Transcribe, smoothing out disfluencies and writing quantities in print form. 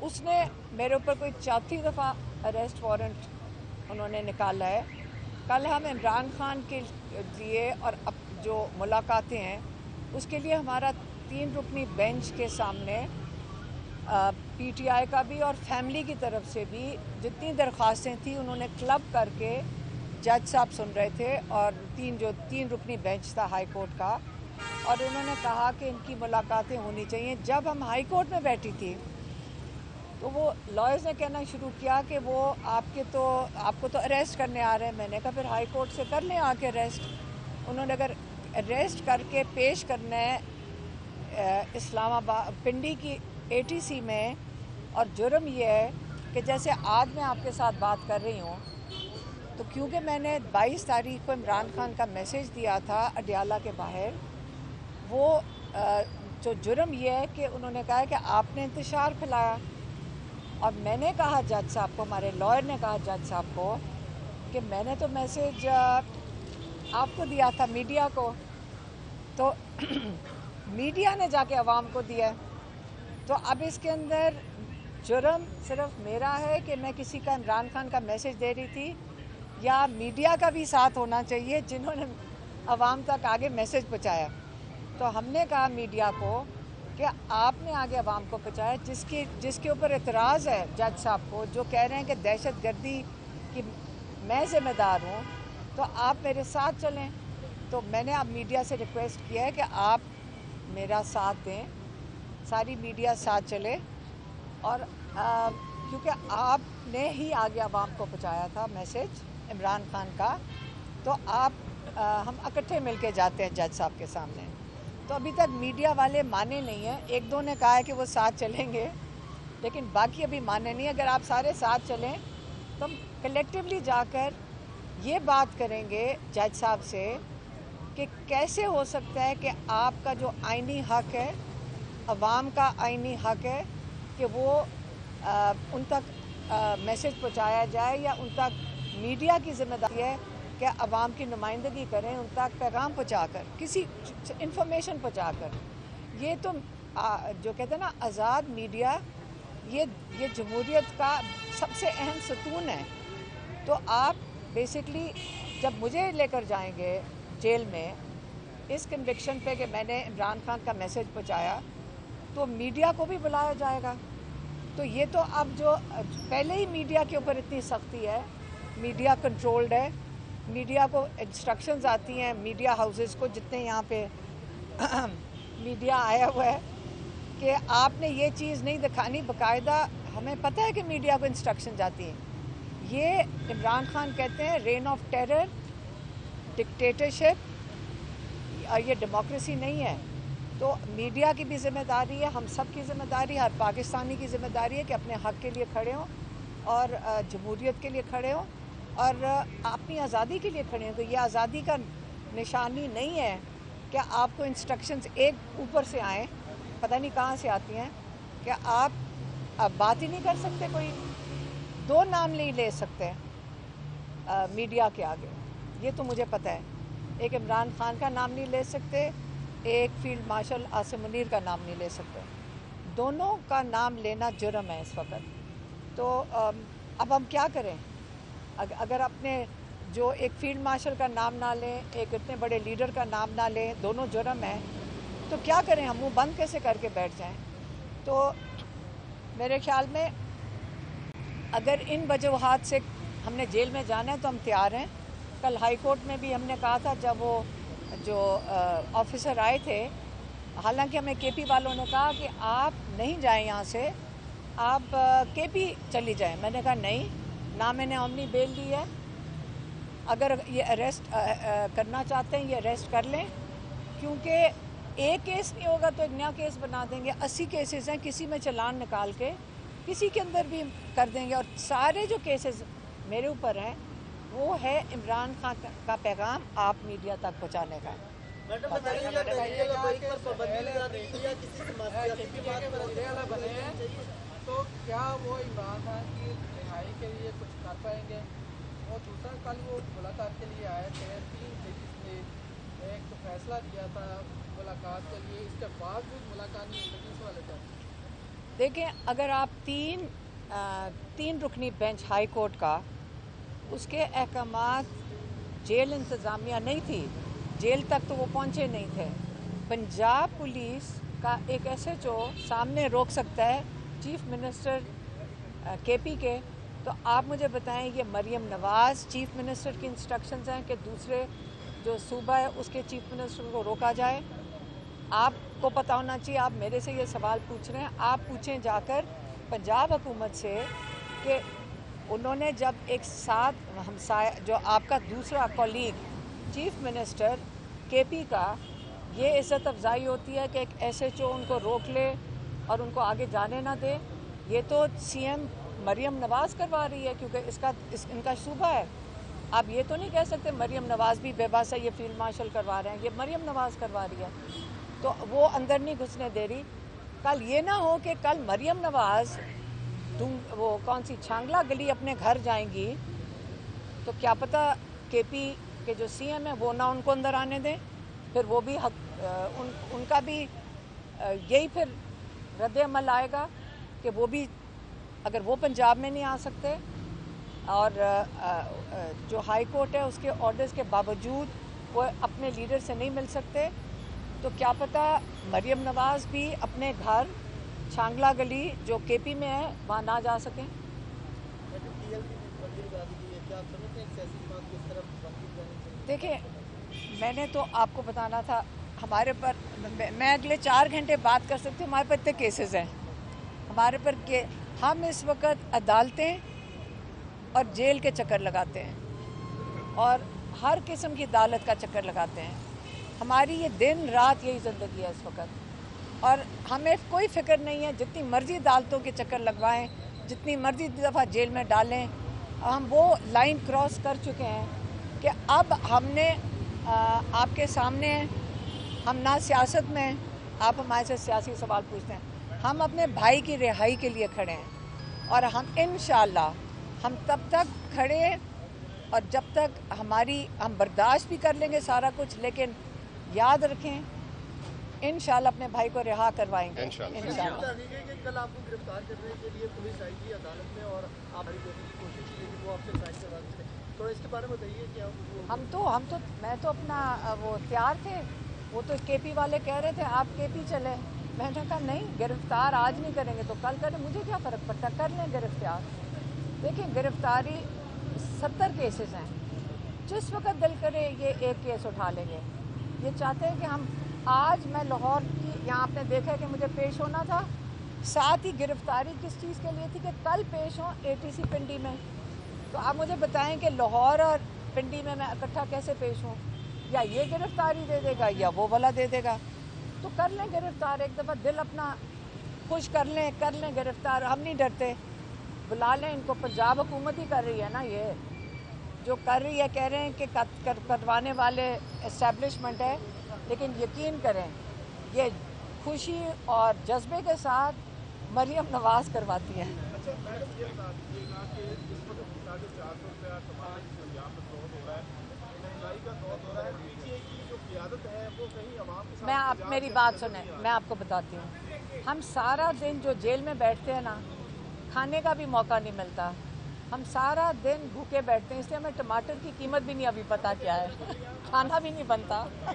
उसने मेरे ऊपर कोई चौथी दफ़ा अरेस्ट वारंट उन्होंने निकाला है। कल हम इमरान खान के लिए और अब जो मुलाकातें हैं उसके लिए हमारा 3 रुकनी बेंच के सामने पीटीआई का भी और फैमिली की तरफ से भी जितनी दरख्वास्तें थी उन्होंने क्लब करके जज साहब सुन रहे थे, और 3 रुकनी बेंच था हाई कोर्ट का, और उन्होंने कहा कि इनकी मुलाकातें होनी चाहिए। जब हम हाई कोर्ट में बैठी थी तो वो लॉयर्स ने कहना शुरू किया कि वो आपको तो अरेस्ट करने आ रहे हैं। मैंने कहा फिर हाई कोर्ट से कर लें आके अरेस्ट। उन्होंने अगर अरेस्ट करके पेश करना है इस्लामाबाद पिंडी की एटीसी में, और जुर्म ये है कि जैसे आज मैं आपके साथ बात कर रही हूँ, तो क्योंकि मैंने 22 तारीख को इमरान खान का मैसेज दिया था अडियाला के बाहर, वो जो जुर्म ये है कि उन्होंने कहा है कि आपने इंतशार फैलाया। और मैंने कहा जज साहब को, हमारे लॉयर ने कहा जज साहब को कि मैंने तो मैसेज आपको दिया था, मीडिया को, तो मीडिया ने जाके अवाम को दिया। तो अब इसके अंदर जुर्म सिर्फ मेरा है कि मैं किसी का इमरान खान का मैसेज दे रही थी, या मीडिया का भी साथ होना चाहिए जिन्होंने अवाम तक आगे मैसेज पहुँचाया। तो हमने कहा मीडिया को कि आपने आगे अवाम को पहुँचाया, जिसके ऊपर एतराज़ है जज साहब को, जो कह रहे हैं कि दहशत गर्दी की मैं ज़िम्मेदार हूँ, तो आप मेरे साथ चलें। तो मैंने अब मीडिया से रिक्वेस्ट किया है कि आप मेरा साथ दें, सारी मीडिया साथ चले, और क्योंकि आपने ही आगे अवाम को पहुँचाया था मैसेज इमरान खान का, तो हम इकट्ठे मिलके जाते हैं जज साहब के सामने। तो अभी तक मीडिया वाले माने नहीं हैं। एक दो ने कहा है कि वो साथ चलेंगे, लेकिन बाकी अभी माने नहीं। अगर आप सारे साथ चलें तो हम कलेक्टिवली जाकर ये बात करेंगे जज साहब से कि कैसे हो सकता है कि आपका जो आईनी हक है, अवाम का आईनी हक है कि वो उन तक मैसेज पहुंचाया जाए, या उन तक मीडिया की जिम्मेदारी है कि अवाम की नुमाइंदगी करें, उन तक पैगाम पहुंचाकर, किसी इंफॉर्मेशन पहुंचाकर। ये तो जो कहते हैं ना आज़ाद मीडिया, ये जमहूरियत का सबसे अहम सतून है। तो आप बेसिकली जब मुझे लेकर जाएंगे जेल में इस कन्विक्शन पे कि मैंने इमरान खान का मैसेज पहुंचाया, तो मीडिया को भी बुलाया जाएगा। तो ये तो अब जो पहले ही मीडिया के ऊपर इतनी सख्ती है, मीडिया कंट्रोल्ड है, मीडिया को इंस्ट्रक्शंस आती हैं, मीडिया हाउसेस को, जितने यहाँ पे मीडिया आया हुआ है, कि आपने ये चीज़ नहीं दिखानी। बाकायदा हमें पता है कि मीडिया को इंस्ट्रक्शन जाती हैं। ये इमरान खान कहते हैं रेन ऑफ टेरर, डिक्टेटरशिप, और ये डेमोक्रेसी नहीं है। तो मीडिया की भी जिम्मेदारी है, हम सब की जिम्मेदारी है, हर पाकिस्तानी की जिम्मेदारी है कि अपने हक़ के लिए खड़े हों और जमहूरियत के लिए खड़े हों और अपनी आज़ादी के लिए खड़े हों। तो ये आज़ादी का निशानी नहीं है कि आपको इंस्ट्रक्शंस एक ऊपर से आएँ, पता नहीं कहाँ से आती हैं, कि आप अब बात ही नहीं कर सकते, कोई दो नाम नहीं ले सकते मीडिया के आगे। ये तो मुझे पता है, एक इमरान खान का नाम नहीं ले सकते, एक फील्ड मार्शल आसिम मुनीर का नाम नहीं ले सकते। दोनों का नाम लेना जुर्म है इस वक्त। तो अब हम क्या करें? अगर अपने जो एक फील्ड मार्शल का नाम ना लें, एक इतने बड़े लीडर का नाम ना लें, दोनों जुर्म हैं, तो क्या करें? हम मुँह बंद कैसे करके बैठ जाएं? तो मेरे ख्याल में अगर इन वजूहात से हमने जेल में जाना है तो हम तैयार हैं। कल हाई कोर्ट में भी हमने कहा था, जब वो जो ऑफिसर आए थे, हालांकि हमें केपी वालों ने कहा कि आप नहीं जाएं यहाँ से, आप केपी चली जाएं। मैंने कहा नहीं, ना मैंने ओमनी बेल ली है। अगर ये अरेस्ट करना चाहते हैं, ये अरेस्ट कर लें, क्योंकि एक केस नहीं होगा तो एक नया केस बना देंगे। 80 केसेस हैं, किसी में चालान निकाल के किसी के अंदर भी कर देंगे। और सारे जो केसेस मेरे ऊपर हैं वो है इमरान खान का पैगाम आप मीडिया तक पहुंचाने का। तो क्या वो इमरान खान की रिहाई के लिए कुछ कर पाएंगे? और दूसरा, कल वो मुलाकात के लिए आए थे, 3 जजेस ने एक फैसला दिया था मुलाकात के लिए, इसके बावजूद मुलाकात नहीं होगी, इस वाले का देखें, अगर आप तीन रुकनी बेंच हाई कोर्ट का, उसके अहकामात जेल इंतज़ामिया नहीं थी, जेल तक तो वो पहुँचे नहीं थे। पंजाब पुलिस का एक SHO सामने रोक सकता है चीफ मिनिस्टर KP के, तो आप मुझे बताएं ये मरियम नवाज़ चीफ मिनिस्टर की इंस्ट्रक्शंस हैं कि दूसरे जो सूबा है उसके चीफ मिनिस्टर को रोका जाए? आपको पता होना चाहिए, आप मेरे से ये सवाल पूछ रहे हैं, आप पूछें जाकर पंजाब हुकूमत से कि उन्होंने जब एक साथ हमसाया जो आपका दूसरा कॉलीग चीफ मिनिस्टर KP का, ये इज़्ज़त अफजाई होती है कि एक SHO उनको रोक ले और उनको आगे जाने ना दे? ये तो CM मरियम नवाज़ करवा रही है, क्योंकि इनका सूबा है। आप ये तो नहीं कह सकते मरियम नवाज़ भी बेबस है, ये फील्ड मार्शल करवा रहे हैं, ये मरियम नवाज़ करवा रही है, तो वो अंदर नहीं घुसने दे रही। कल ये ना हो कि कल मरियम नवाज़ वो कौन सी छांगला गली अपने घर जाएंगी, तो क्या पता KP के जो CM है वो ना उनको अंदर आने दें, फिर वो भी उनका भी यही फिर रद्द-ए-अमल आएगा कि वो भी, अगर वो पंजाब में नहीं आ सकते और जो हाई कोर्ट है उसके ऑर्डर्स के बावजूद वो अपने लीडर से नहीं मिल सकते, तो क्या पता मरियम नवाज़ भी अपने घर छांगला गली जो KP में है वहाँ ना जा सकें। देखिए, मैंने तो आपको बताना था, हमारे पर मैं अगले 4 घंटे बात कर सकती हूँ, हमारे पर इतने केसेस हैं हमारे पर कि हम इस वक्त अदालतें और जेल के चक्कर लगाते हैं और हर किस्म की अदालत का चक्कर लगाते हैं। हमारी ये दिन रात यही ज़िंदगी है इस वक्त, और हमें कोई फ़िक्र नहीं है, जितनी मर्ज़ी अदालतों के चक्कर लगवाएं, जितनी मर्ज़ी दफ़ा जेल में डालें, हम वो लाइन क्रॉस कर चुके हैं कि अब हमने आपके सामने, हम ना सियासत में, आप हमारे से सियासी सवाल पूछते हैं, हम अपने भाई की रिहाई के लिए खड़े हैं और हम इंशाअल्लाह हम तब तक खड़े और जब तक हम बर्दाश्त भी कर लेंगे सारा कुछ, लेकिन याद रखें इंशाअल्लाह अपने भाई को रिहा करवाएंगे इंशाअल्लाह। कल आपको गिरफ्तार करने के लिए पुलिस आई थी अदालत में और आप देने की कोशिश की, लेकिन वो आपसे साइड करवा दी। थोड़ा इसके बारे में बताइए क्या? मैं तो अपना वो तैयार थे, वो तो KP वाले कह रहे थे आप KP चले, मैंने कहा नहीं, गिरफ्तार आज नहीं करेंगे तो कल करें, मुझे क्या फ़र्क पड़ता, कर लें गिरफ्तार। देखिए, गिरफ्तारी 70 केसेस हैं, जिस वक्त दिल करे ये एक केस उठा लेंगे। ये चाहते हैं कि हम आज, मैं लाहौर की, यहाँ आपने देखा है कि मुझे पेश होना था, साथ ही गिरफ्तारी किस चीज़ के लिए थी कि कल पेश हों ATC पिंडी में। तो आप मुझे बताएं कि लाहौर और पिंडी में मैं इकट्ठा कैसे पेश हूँ? या ये गिरफ्तारी दे देगा या वो वाला दे देगा, तो कर लें गिरफ्तार, एक दफ़ा दिल अपना खुश कर लें गिरफ्तार। हम नहीं डरते, बुला लें इनको, पंजाब हुकूमत ही कर रही है ना, ये जो कर रही है, कह रहे हैं कि करवाने वाले एस्टेब्लिशमेंट है, लेकिन यकीन करें ये खुशी और जज्बे के साथ मरियम नवाज़ करवाती है। अच्छा मैडम, ये बता दीजिएगा कि इस वक्त 450 रुपया टमाटर की पंजाब में फ्रॉड हो रहा है, महंगाई का दौर हो रहा है, पीछे की जो क़ियादत है वो कहीं अवाम के साथ। आप मेरी बात सुने, मैं आपको बताती हूँ, हम सारा दिन जो जेल में बैठते हैं ना, खाने का भी मौका नहीं मिलता, हम सारा दिन भूखे बैठते हैं, इसलिए हमें टमाटर की कीमत भी नहीं अभी पता क्या है, खाना भी नहीं बनता।